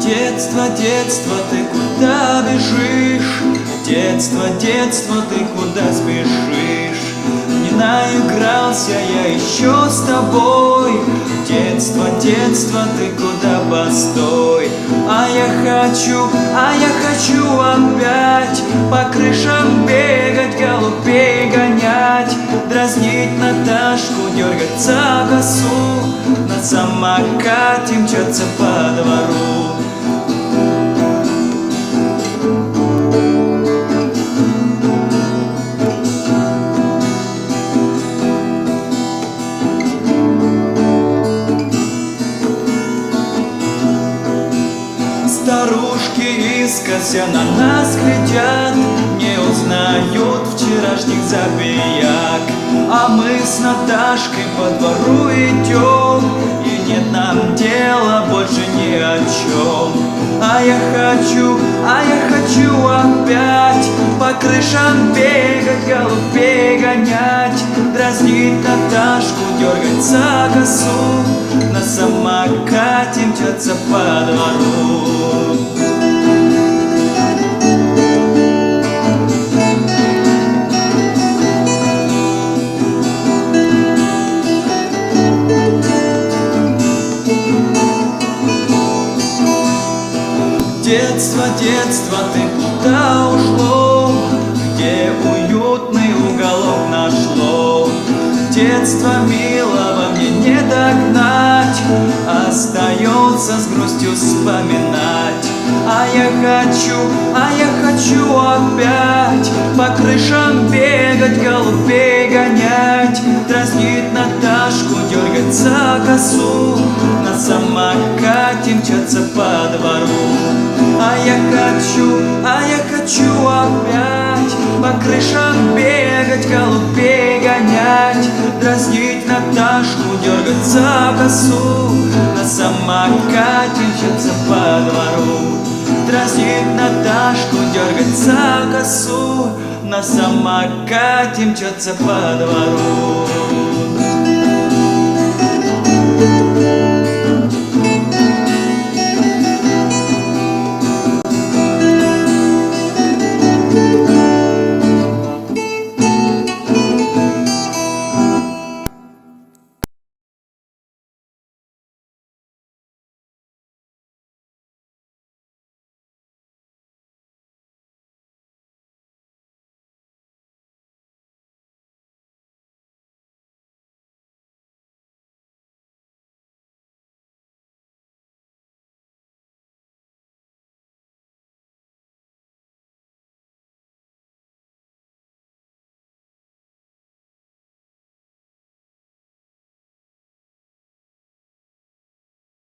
Детство, детство, ты куда бежишь? Детство, детство, ты куда спешишь? Не наигрался я еще с тобой. Детство, детство, ты куда, постой? А я хочу опять по крышам бегать, голубей гонять, дразнить Наташку, дергать за косу, на самокате мчаться по двору. Старушки искося на нас глядят, не узнают вчерашних забияк. А мы с Наташкой по двору идем, и нет нам дела больше ни о чем. А я хочу опять по крышам бегать, голубей гонять, дразнить Наташку, дергать за косу, на самокате мчаться по двору. Детство, детство, ты куда ушло? Где уютный уголок нашло? Детство милого мне не догнать, остается с грустью вспоминать. А я хочу опять по крышам бегать, голубей гонять, дразнить Наташку, дергать за косу, на самокате мчаться по двору. А я хочу опять по крышам бегать, голубей гонять, дразнить Наташку, дергать за косу, на самокате мчаться по двору. Дразнить Наташку, дергать за косу, на самокате мчаться по двору.